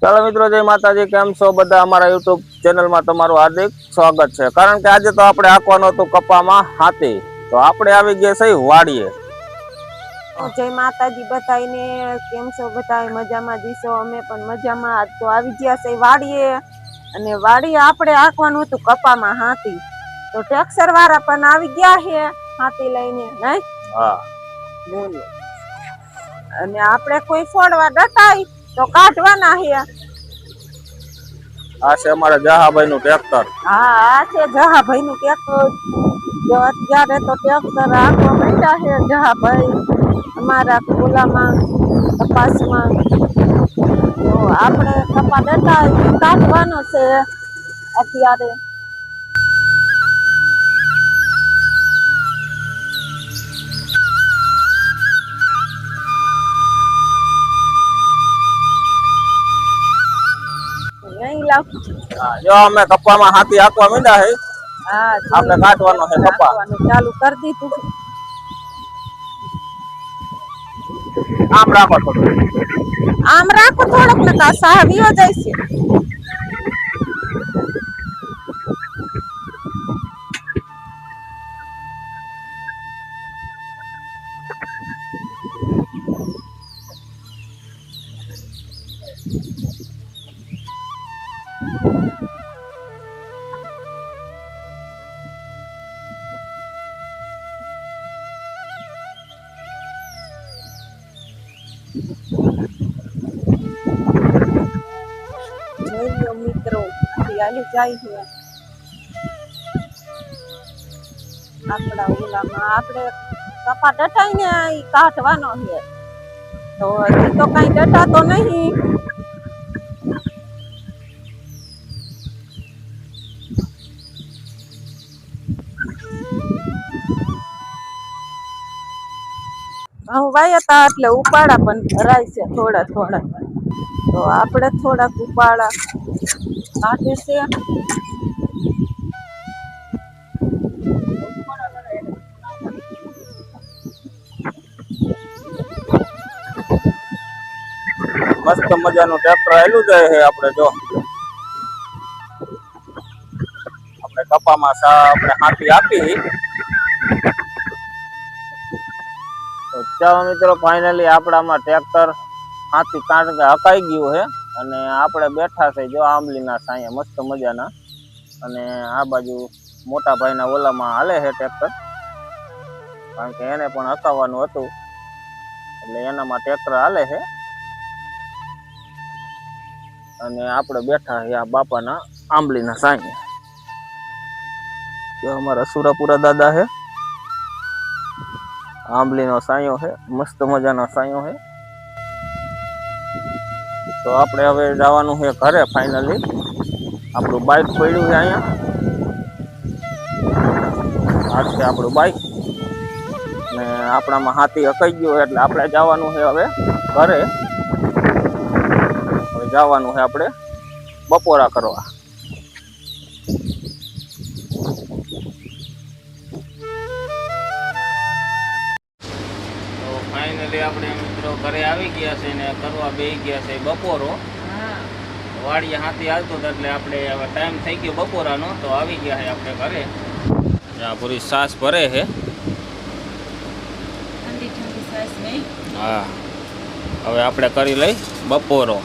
ચાલો મિત્રો, જય માતાજી। કેમ છો બધા? અમારા યુટ્યુબ ચેનલમાં તમારું હાર્દિક સ્વાગત છે। કારણ કે આજે તો આપણે આંકવાનું હતું કપામાં હાથી, તો આપણે આવી ગયા છે વાડીએ। જય માતાજી બધાને। કેમ છો બધા? મજામાં દીશો? અમે પણ મજામાં। આજ તો આવી ગયા છે વાડીએ, અને વાડીએ આપણે આંકવાનું હતું કપામાં હાથી, તો ટ્રેક્ટર વાળા પણ આવી ગયા છે હાથી લઈને, નહીં? હા, અને આપણે કોઈ છોડવા ડટાય તો કાઢવાના છે। આ છે અમારા જહાભાઈ નું ટ્રેક્ટર। હા, આ છે જહાભાઈ નું ટ્રેક્ટર। જો અત્યારે તો ટ્રેક્ટર આંકવા માંડ્યા છે જહાભાઈ અમારા ખોલામાં કપાસમાં। તો આપણે કપા ડટાય કાઢવાનો છે અત્યારે। નહીં લાવ। જો અમે કપામાં હાથી આંકવા માંડ્યા છે। હા, આપણે કાઢવાનો છે કપા। ચાલુ કરી દીધું। આમ રાખો થોડું। આમ રાખો થોડોક, ને કા સાહવિયો જાય છે। જોઈ લો મિત્રો, હાલી જાય છે આપણા ઓલામાં। આપણે કપા ડટાઈ ને કાઢવાનો છે, તો હજી તો કઈ ડટાતો નહીં। ઘઉં વાયા હતા એટલે ઉપાડા પણ ભરાય છે થોડા થોડા, તો આપણે થોડાક ઉપાડા કાઢે છે। મસ્ત મજાનું ટ્રેક્ટર આવેલું જાય છે। આપણે જો આપણે કપામાં આપણે હાથી આપી, તો ચાલો મિત્રો, ફાઇનલી આપણામાં ટ્રેક્ટર હાથી કારણ કે હકાઈ ગયું છે, અને આપણે બેઠા છે જો આંબલીના સાંયે મસ્ત મજાના। અને આ બાજુ મોટા ભાઈના ઓલામાં હાલે છે ટ્રેક્ટર, કારણ કે એને પણ હકાવવાનું હતું એટલે એનામાં ટ્રેક્ટર હાલે છે। અને આપણે બેઠા છે આ બાપાના આંબલીના સાંયે। જો અમારા સુરાપુરા દાદા છે, આંબલીનો સાંયો છે, મસ્ત મજાનો સાંયો છે। તો આપણે હવે જવાનું છે ઘરે ફાઇનલી। આપણું બાઇક પડ્યું છે અહીંયા, આ છે આપણું બાઇક, ને આપણામાં હાથી હકાઈ ગયો એટલે આપણે જવાનું છે હવે ઘરે। હવે જવાનું છે આપણે બપોરા કરવા। ફાઇનલી આપણે મિત્રો ઘરે આવી ગયા છે ને કરવા બેસી ગયા છે બપોરો। વાડીએ હાથી હાલતો હતો એટલે આપણે હવે ટાઈમ થઈ ગયો બપોરાનો, તો આવી ગયા છે આપણે ઘરે। આ પૂરી સાસ ભરે છે। હા, હવે આપણે કરી લઈ બપોરો।